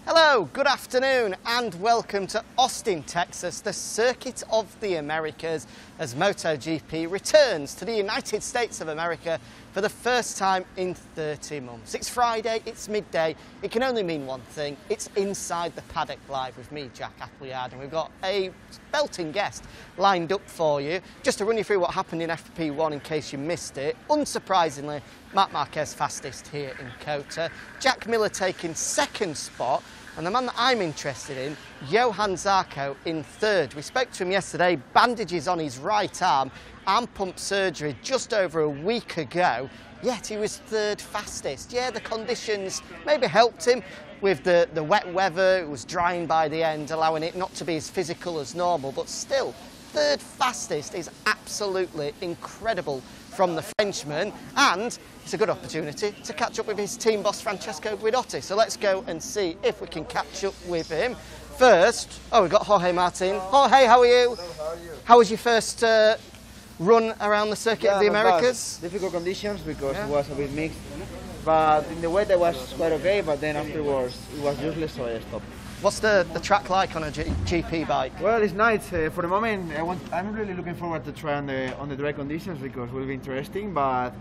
Hello, good afternoon and welcome to Austin, Texas, the circuit of the Americas, as MotoGP returns to the United States of America for the first time in 30 months. It's Friday, it's midday, it can only mean one thing, it's Inside the Paddock Live with me, Jack Appleyard, and we've got a belting guest lined up for you. Just to run you through what happened in FP1 in case you missed it, unsurprisingly, Marc Marquez fastest here in COTA, Jack Miller taking second spot, and the man that I'm interested in, Johann Zarco, in third. We spoke to him yesterday, bandages on his right arm pump surgery just over a week ago, yet he was third fastest. Yeah, the conditions maybe helped him with the wet weather, it was drying by the end, allowing it not to be as physical as normal, but still, third fastest is absolutely incredible from the Frenchman, and it's a good opportunity to catch up with his team boss Francesco Guidotti. So let's go and see if we can catch up with him. First, we've got Jorge Martin. Jorge, how are you? Hello, how are you? How was your first run around the circuit of the Americas? Difficult conditions because it was a bit mixed, but in the weather was quite okay, but then afterwards it was useless, so I stopped. What's the track like on a GP bike? Well, it's nice. For the moment, I'm really looking forward to try on the dry conditions because it will be interesting. But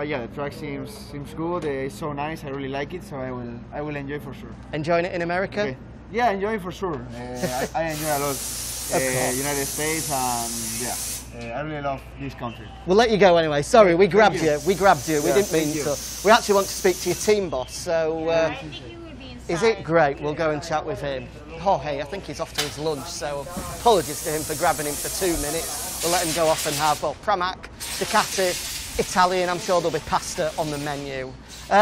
yeah, the track seems good. It's so nice. I really like it, so I will enjoy for sure. Enjoying it in America? Okay. Yeah, enjoying for sure. I enjoy a lot United States, and yeah. I really love this country. We'll let you go anyway. Sorry, we grabbed you. We grabbed you. Yeah, we didn't mean to. We actually want to speak to your team boss. So, is it great? We'll go and chat with him. Jorge, I think he's off to his lunch, so apologies to him for grabbing him for 2 minutes. We'll let him go off and have, well, Pramac, Ducati, Italian. I'm sure there'll be pasta on the menu.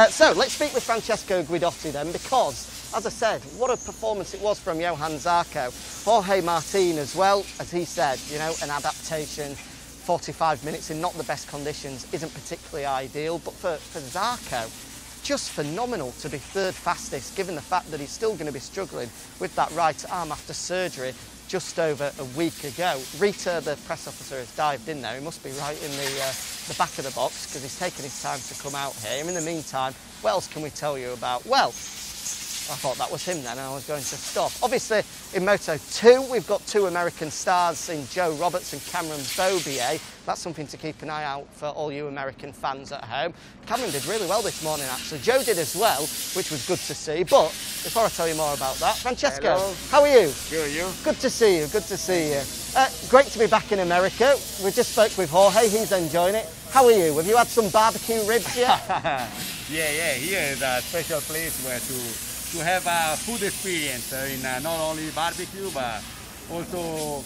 So let's speak with Francesco Guidotti then, because, as I said, what a performance it was from Johann Zarco. Jorge Martin as well, as he said, you know, an adaptation, 45 minutes in not the best conditions isn't particularly ideal, but for Zarco, just phenomenal to be third fastest, given the fact that he's still going to be struggling with that right arm after surgery just over a week ago. Rita, the press officer, has dived in there. He must be right in the back of the box because he's taken his time to come out here. In the meantime, what else can we tell you about? Well, I thought that was him then, and I was going to stop. Obviously, in Moto2, we've got two American stars in Joe Roberts and Cameron Beaubier. That's something to keep an eye out for all you American fans at home. Cameron did really well this morning, actually. Joe did as well, which was good to see. But before I tell you more about that, Francesco, hello. How are you? Good, you? Good to see you, good to see you. Great to be back in America. We just spoke with Jorge, he's enjoying it. How are you? Have you had some barbecue ribs yet? Yeah, here is a special place where to have a food experience in not only barbecue but also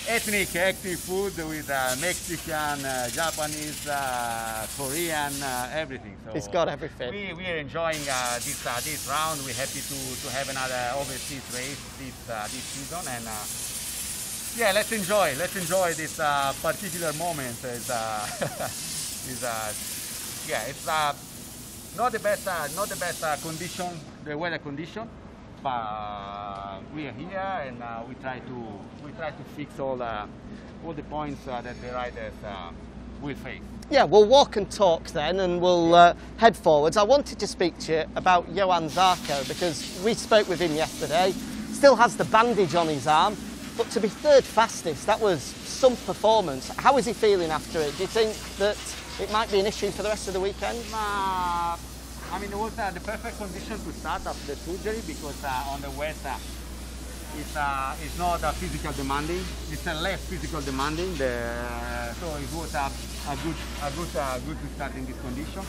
ethnic active food with Mexican, Japanese, Korean, everything. So it's got everything. We are enjoying this round. We're happy to have another overseas race this season, and yeah, let's enjoy this particular moment. It's not the best condition, the weather condition, but we are here and we try to fix all the points that the riders will face. Yeah, we'll walk and talk then, and we'll head forwards. I wanted to speak to you about Johann Zarco because we spoke with him yesterday. Still has the bandage on his arm, but to be third fastest, that was some performance. How is he feeling after it? Do you think that it might be an issue for the rest of the weekend? I mean, it was the perfect condition to start after the surgery because on the wet it's not physical demanding. It's less physical demanding. So it was a good to start in this condition.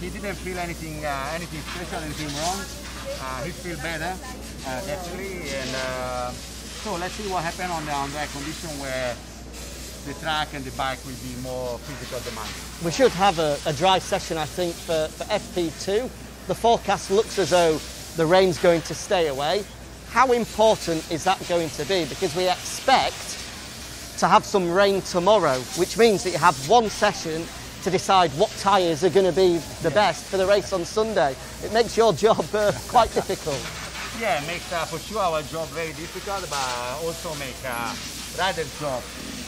He didn't feel anything special, anything wrong. He feels better definitely, and so let's see what happens on the condition where the track and the bike will be more physical demanding. We should have a dry session, I think, for FP2. The forecast looks as though the rain's going to stay away. How important is that going to be? Because we expect to have some rain tomorrow, which means that you have one session to decide what tyres are going to be the best for the race on Sunday. It makes your job quite difficult. Yeah, it makes for sure our job very difficult, but also make rider's job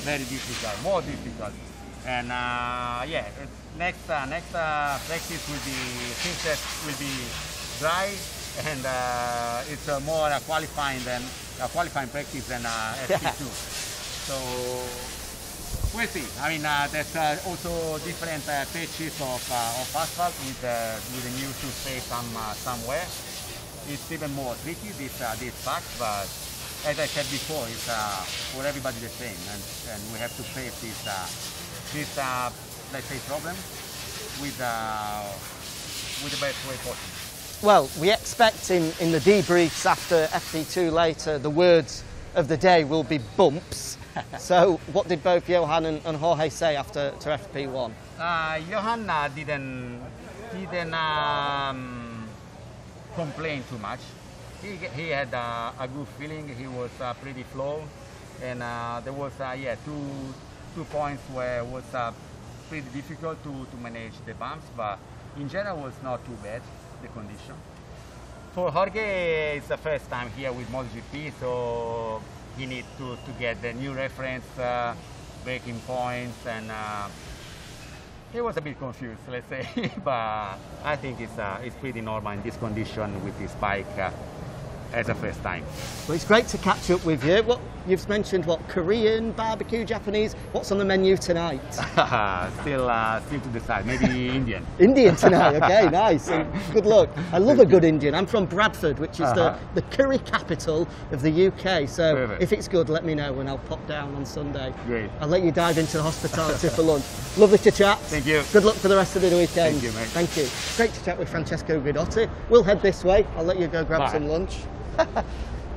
very difficult, more difficult. And next practice will be dry and it's more a qualifying practice than FP2. So we'll see. I mean, there's also different patches of asphalt with the new to stay somewhere. It's even more tricky this patch, but as I said before, it's for everybody the same, and we have to face this let's say problem with the best way possible. Well, we expect in the debriefs after FP2 later, the words of the day will be bumps. So what did both Johan and Jorge say after FP1? Johan didn't complain too much. He had a good feeling. He was pretty flow, and there was two points where it was pretty difficult to manage the bumps, but in general it was not too bad, the condition. For Jorge, it's the first time here with MotoGP, so he needs to get the new reference braking points, and he was a bit confused, let's say, but I think it's pretty normal in this condition with this bike as a first time. Well, it's great to catch up with you. You've mentioned Korean, barbecue, Japanese. What's on the menu tonight? Still to decide. Maybe Indian. Indian tonight. Okay, nice. And good luck. I love a good Indian. I'm from Bradford, which is the curry capital of the UK. So perfect. If it's good, let me know and I'll pop down on Sunday. Great. I'll let you dive into the hospitality for lunch. Lovely to chat. Thank you. Good luck for the rest of the weekend. Thank you, mate. Thank you. Great to chat with Francesco Guidotti. We'll head this way. I'll let you go grab some lunch.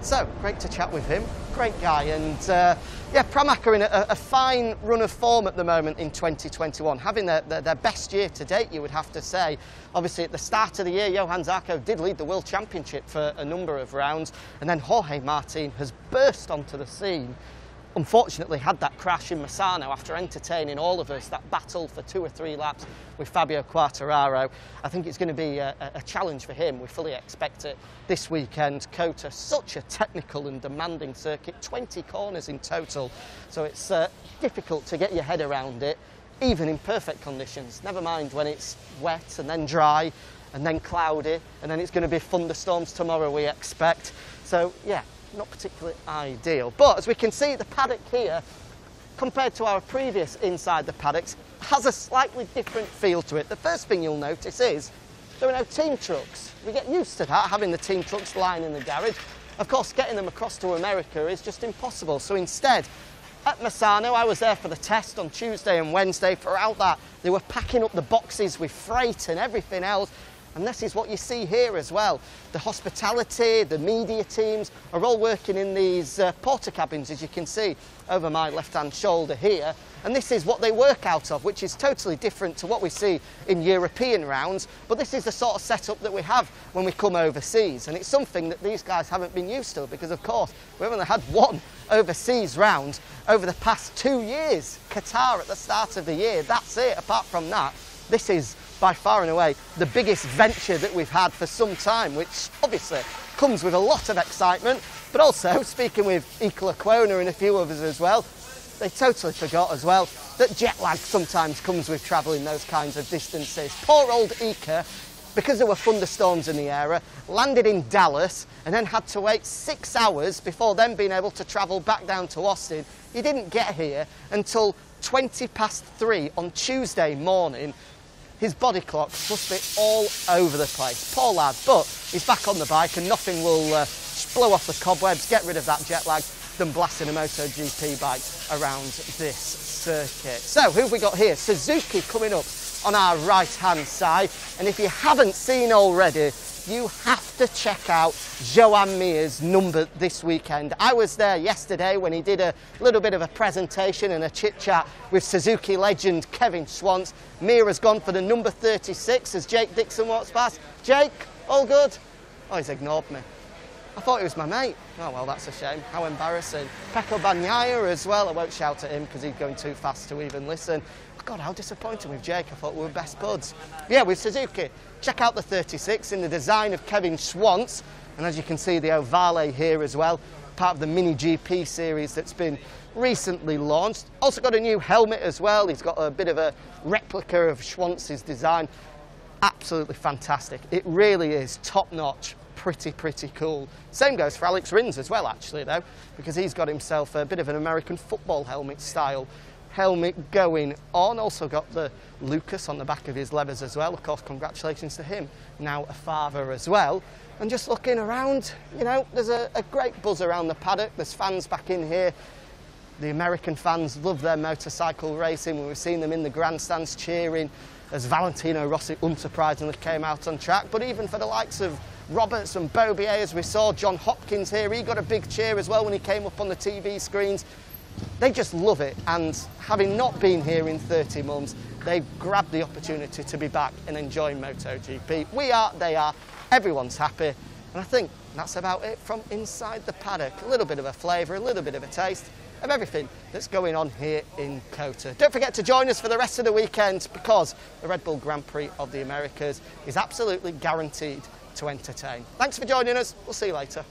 So, great to chat with him. Great guy. And yeah, Pramac are in a fine run of form at the moment in 2021, having their best year to date, you would have to say. Obviously, at the start of the year, Johan Zarco did lead the World Championship for a number of rounds, and then Jorge Martin has burst onto the scene. Unfortunately, had that crash in Misano after entertaining all of us, that battle for 2 or 3 laps with Fabio Quartararo. I think it's going to be a challenge for him. We fully expect it this weekend. COTA, such a technical and demanding circuit, 20 corners in total, so it's difficult to get your head around it, even in perfect conditions. Never mind when it's wet and then dry and then cloudy, and then it's going to be thunderstorms tomorrow, we expect. So yeah, not particularly ideal. But as we can see, the paddock here, compared to our previous Inside the Paddocks, has a slightly different feel to it. The first thing you'll notice is there are no team trucks. We get used to that, having the team trucks lying in the garage. Of course, getting them across to America is just impossible. So instead, at Misano, I was there for the test on Tuesday and Wednesday. Throughout that, they were packing up the boxes with freight and everything else. And this is what you see here as well. The hospitality, the media teams are all working in these porter cabins, as you can see over my left-hand shoulder here. And this is what they work out of, which is totally different to what we see in European rounds. But this is the sort of setup that we have when we come overseas. And it's something that these guys haven't been used to, because of course, we've only had one overseas round over the past 2 years. Qatar at the start of the year, that's it. Apart from that, this is by far and away the biggest venture that we've had for some time, which obviously comes with a lot of excitement. But also, speaking with Iker Lecuona and a few others as well, they totally forgot as well that jet lag sometimes comes with travelling those kinds of distances. Poor old Iker, because there were thunderstorms in the area, landed in Dallas and then had to wait 6 hours before then being able to travel back down to Austin. He didn't get here until 3:20 on Tuesday morning. His body clock must be all over the place. Poor lad, but he's back on the bike and nothing will blow off the cobwebs, get rid of that jet lag, than blasting a MotoGP bike around this circuit. So, who have we got here? Suzuki coming up on our right-hand side. And if you haven't seen already, you have to check out Joan Mir's number this weekend. I was there yesterday when he did a little bit of a presentation and a chit-chat with Suzuki legend Kevin Schwantz. Mir has gone for the number 36 as Jake Dixon walks past. Jake, all good? Oh, he's ignored me. I thought he was my mate. Oh, well, that's a shame. How embarrassing. Pecco Bagnaia as well. I won't shout at him because he's going too fast to even listen. Oh, God, how disappointing with Jake. I thought we were best buds. Yeah, with Suzuki. Check out the 36 in the design of Kevin Schwantz. And as you can see, the Ovale here as well, part of the Mini GP series that's been recently launched. Also got a new helmet as well. He's got a bit of a replica of Schwantz's design. Absolutely fantastic. It really is top-notch pretty cool. Same goes for Alex Rins as well, actually, though, because he's got himself a bit of an American football helmet style helmet going on. Also got the Lucas on the back of his levers as well. Of course, congratulations to him, now a father as well. And just looking around, you know, there's a great buzz around the paddock. There's fans back in here. The American fans love their motorcycle racing. We've seen them in the grandstands cheering as Valentino Rossi unsurprisingly came out on track. But even for the likes of Roberts and Beaubier, as we saw, John Hopkins here, he got a big cheer as well when he came up on the TV screens. They just love it, and having not been here in 30 months, they've grabbed the opportunity to be back and enjoy MotoGP. We are, they are, everyone's happy, and I think that's about it from inside the paddock. A little bit of a flavour, a little bit of a taste of everything that's going on here in COTA. Don't forget to join us for the rest of the weekend, because the Red Bull Grand Prix of the Americas is absolutely guaranteed to entertain. Thanks for joining us. We'll see you later.